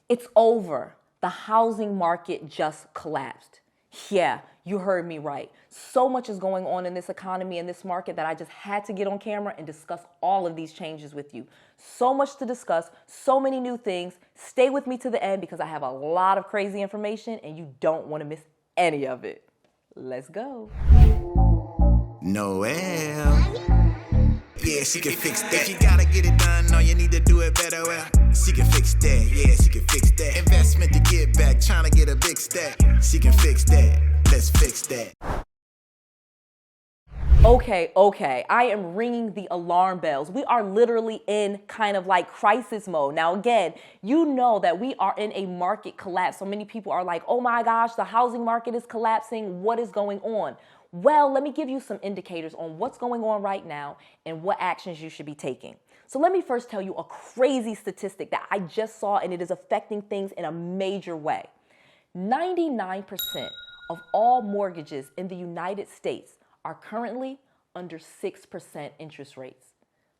It's over. The housing market just collapsed. Yeah, you heard me right. So much is going on in this economy and this market that I just had to get on camera and discuss all of these changes with you. So much to discuss, so many new things. Stay with me to the end because I have a lot of crazy information and you don't want to miss any of it. Let's go. Noel. Yeah, she can fix that. If you gotta get it done, all you need to do it better. Well, she can fix that. Yeah, she can fix that. Investment to get back, trying to get a big stack. She can fix that. Let's fix that. Okay, I am ringing the alarm bells. We are literally in kind of like crisis mode. Now, again, you know that we are in a market collapse. So many people are like, oh my gosh, the housing market is collapsing. What is going on? Well, let me give you some indicators on what's going on right now and what actions you should be taking. So let me first tell you a crazy statistic that I just saw, and it is affecting things in a major way. 99% of all mortgages in the United States are currently under 6% interest rates.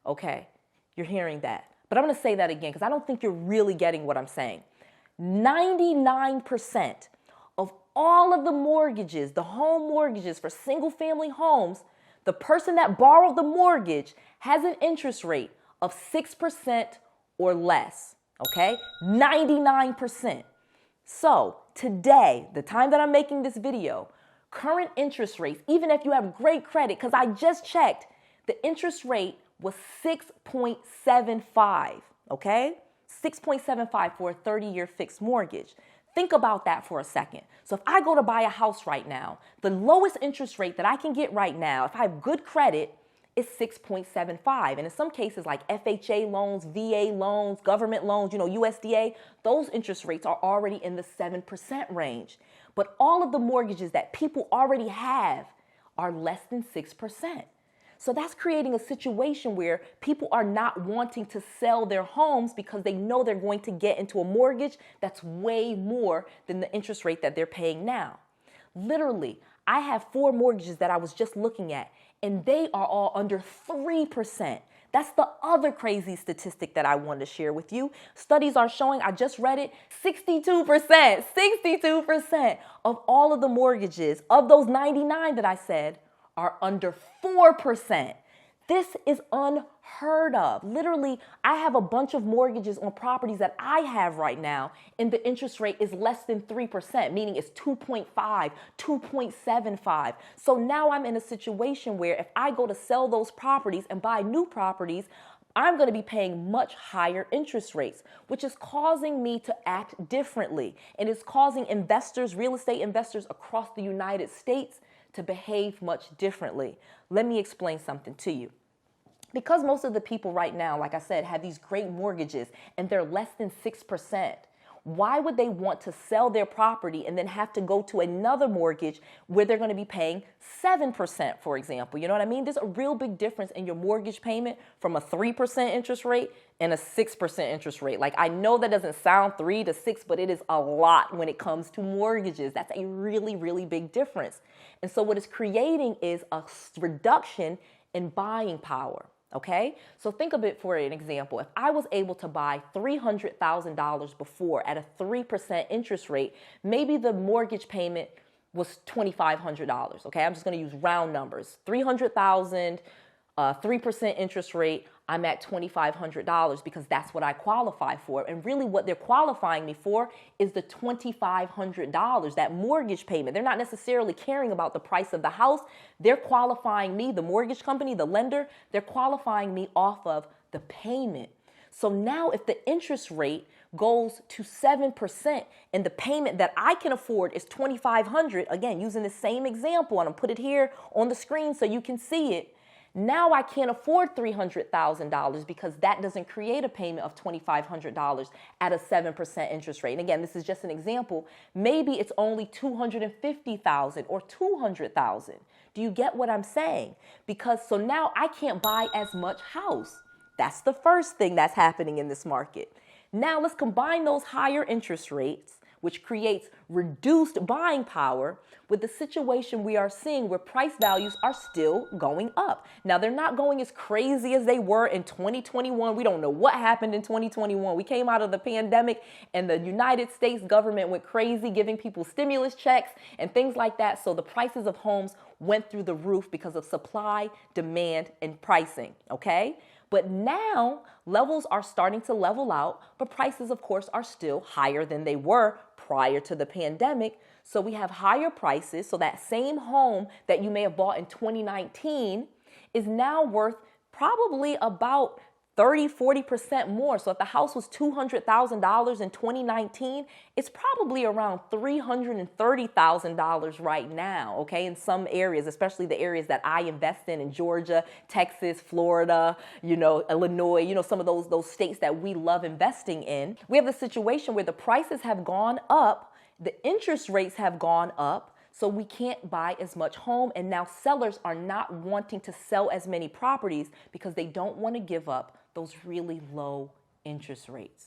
Okay, you're hearing that. But I'm going to say that again because I don't think you're really getting what I'm saying. 99% of all of the mortgages, the home mortgages for single family homes, the person that borrowed the mortgage has an interest rate of 6% or less, okay? 99%. So today, the time that I'm making this video, current interest rates, even if you have great credit, because I just checked, the interest rate was 6.75, okay? 6.75 for a 30-year fixed mortgage. Think about that for a second. So if I go to buy a house right now, the lowest interest rate that I can get right now, if I have good credit, is 6.75. And in some cases like FHA loans, VA loans, government loans, USDA, those interest rates are already in the 7% range. But all of the mortgages that people already have are less than 6%. So that's creating a situation where people are not wanting to sell their homes because they know they're going to get into a mortgage that's way more than the interest rate that they're paying now. Literally, I have 4 mortgages that I was just looking at, and they are all under 3%. That's the other crazy statistic that I wanted to share with you. Studies are showing, I just read it, 62% of all of the mortgages, of those 99 that I said, are under 4%. This is unheard of. Literally, I have a bunch of mortgages on properties that I have right now, and the interest rate is less than 3%, meaning it's 2.5, 2.75. So now I'm in a situation where if I go to sell those properties and buy new properties, I'm going to be paying much higher interest rates, which is causing me to act differently. And it's causing investors, real estate investors across the United States to behave much differently. Let me explain something to you. Because most of the people right now, like I said, have these great mortgages and they're less than 6%, why would they want to sell their property and then have to go to another mortgage where they're going to be paying 7%, for example? You know what I mean? There's a real big difference in your mortgage payment from a 3% interest rate and a 6% interest rate. Like, I know that doesn't sound 3 to 6, but it is a lot when it comes to mortgages. That's a really, really big difference. And so what it's creating is a reduction in buying power. Okay, so think of it for an example. If I was able to buy $300,000 before at a 3% interest rate, maybe the mortgage payment was $2,500. Okay, I'm just going to use round numbers. $300,000, 3% interest rate. I'm at $2,500 because that's what I qualify for. And really what they're qualifying me for is the $2,500, that mortgage payment. They're not necessarily caring about the price of the house. They're qualifying me, the mortgage company, the lender, they're qualifying me off of the payment. So now if the interest rate goes to 7% and the payment that I can afford is $2,500, again, using the same example, and I'll put it here on the screen so you can see it. Now I can't afford $300,000 because that doesn't create a payment of $2,500 at a 7% interest rate. And again, this is just an example. Maybe it's only $250,000 or $200,000. Do you get what I'm saying? Because so now I can't buy as much house. That's the first thing that's happening in this market. Now let's combine those higher interest rates which creates reduced buying power with the situation we are seeing where price values are still going up. Now, they're not going as crazy as they were in 2021. We don't know what happened in 2021. We came out of the pandemic and the United States government went crazy giving people stimulus checks and things like that. So the prices of homes went through the roof because of supply, demand, and pricing, okay? But now levels are starting to level out, but prices, of course, are still higher than they were prior to the pandemic. So we have higher prices. So that same home that you may have bought in 2019 is now worth probably about 30–40% more. So if the house was $200,000 in 2019, it's probably around $330,000 right now, okay? In some areas, especially the areas that I invest in Georgia, Texas, Florida, Illinois, some of those states that we love investing in. We have the situation where the prices have gone up, the interest rates have gone up, so we can't buy as much home, and now sellers are not wanting to sell as many properties because they don't want to give up those really low interest rates.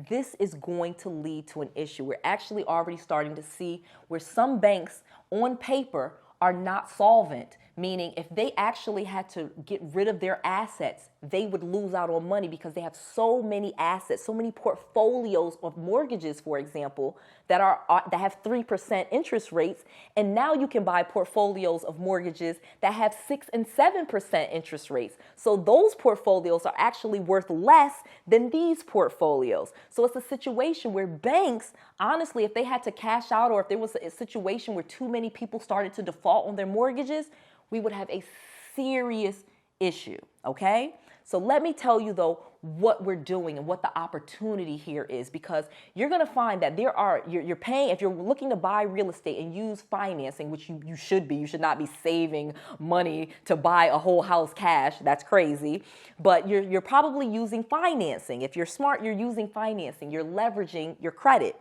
This is going to lead to an issue. We're actually already starting to see where some banks on paper are not solvent, meaning if they actually had to get rid of their assets, they would lose out on money because they have so many assets, so many portfolios of mortgages, for example, that have 3% interest rates. And now you can buy portfolios of mortgages that have 6 and 7% interest rates. So those portfolios are actually worth less than these portfolios. So it's a situation where banks, honestly, if they had to cash out or if there was a situation where too many people started to default on their mortgages, we would have a serious issue, okay? So let me tell you, though, what we're doing and what the opportunity here is, because you're going to find that you're paying, if you're looking to buy real estate and use financing, which you should be, you should not be saving money to buy a whole house cash. That's crazy. But you're probably using financing. If you're smart, you're using financing. You're leveraging your credit.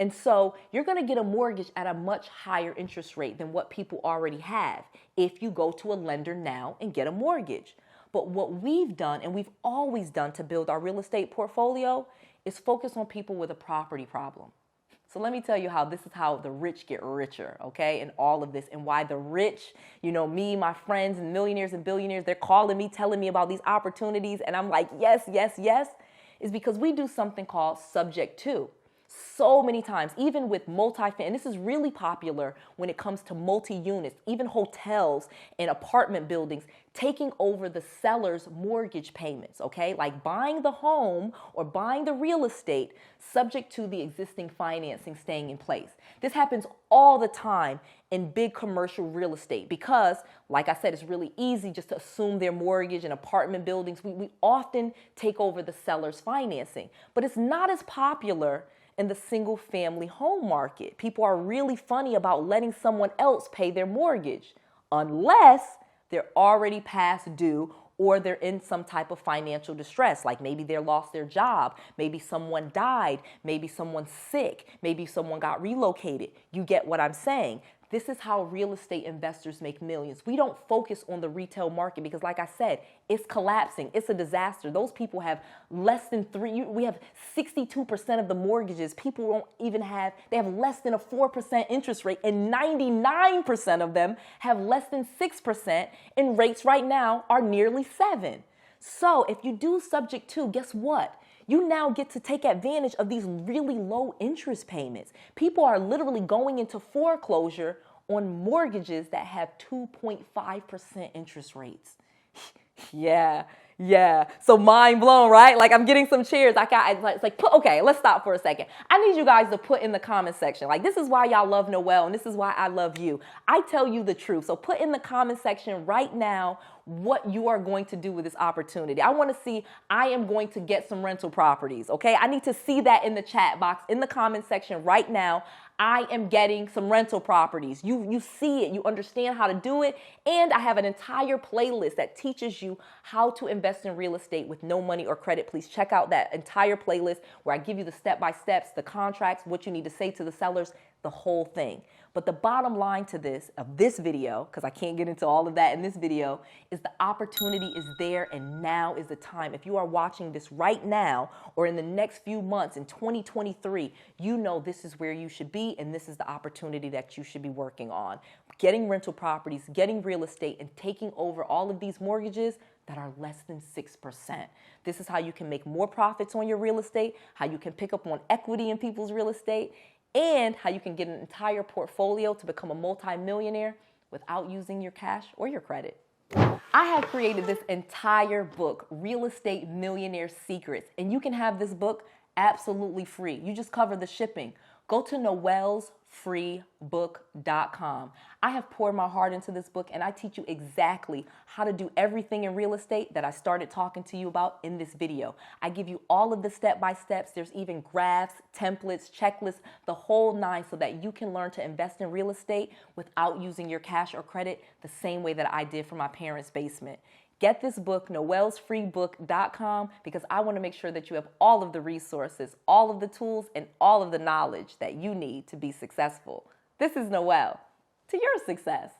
And so you're going to get a mortgage at a much higher interest rate than what people already have if you go to a lender now and get a mortgage. But what we've done, and we've always done to build our real estate portfolio, is focus on people with a property problem. So let me tell you how this is how the rich get richer, okay, and all of this, and why the rich, me, my friends, and millionaires and billionaires, they're calling me, telling me about these opportunities, and I'm like, yes, yes, yes, is because we do something called subject to. So many times, even with multi-family, and this is really popular when it comes to multi-units, even hotels and apartment buildings, taking over the seller's mortgage payments, okay? Like buying the home or buying the real estate subject to the existing financing staying in place. This happens all the time in big commercial real estate because, like I said, it's really easy just to assume their mortgage in apartment buildings. We often take over the seller's financing, but it's not as popular in the single family home market. People are really funny about letting someone else pay their mortgage unless they're already past due or they're in some type of financial distress, like maybe they lost their job, maybe someone died, maybe someone's sick, maybe someone got relocated. You get what I'm saying? This is how real estate investors make millions. We don't focus on the retail market because, like I said, it's collapsing. It's a disaster. Those people have less than we have 62% of the mortgages. People don't even they have less than a 4% interest rate, and 99% of them have less than 6%, and rates right now are nearly 7%. So if you do subject to, guess what? You now get to take advantage of these really low interest payments. People are literally going into foreclosure on mortgages that have 2.5% interest rates. Yeah. So mind blown, right? Like I'm getting some cheers. Okay, let's stop for a second. I need you guys to put in the comment section. Like, this is why y'all love Noelle, and this is why I love you. I tell you the truth. So put in the comment section right now what you are going to do with this opportunity. I want to see, I am going to get some rental properties, okay? I need to see that in the chat box, in the comment section right now. I am getting some rental properties. You see it, you understand how to do it, and I have an entire playlist that teaches you how to invest in real estate with no money or credit. Please check out that entire playlist where I give you the step-by-steps, the contracts, what you need to say to the sellers, the whole thing. But the bottom line to this video, because I can't get into all of that in this video, is the opportunity is there, and now is the time. If you are watching this right now or in the next few months in 2023, you know this is where you should be, and this is the opportunity that you should be working on. Getting rental properties, getting real estate, and taking over all of these mortgages that are less than 6%. This is how you can make more profits on your real estate, how you can pick up on equity in people's real estate, and how you can get an entire portfolio to become a multimillionaire without using your cash or your credit. I have created this entire book, Real Estate Millionaire Secrets, and you can have this book absolutely free. You just cover the shipping. Go to 𝗏𝑒𝑙𝑠freebook.com. I have poured my heart into this book, and I teach you exactly how to do everything in real estate that I started talking to you about in this video. I give you all of the step-by-steps. There's even graphs, templates, checklists, the whole nine, so that you can learn to invest in real estate without using your cash or credit the same way that I did for my parents' basement. Get this book, 𝗏𝑒𝑙𝑠freebook.com, because I want to make sure that you have all of the resources, all of the tools, and all of the knowledge that you need to be successful. This is Noelle, to your success.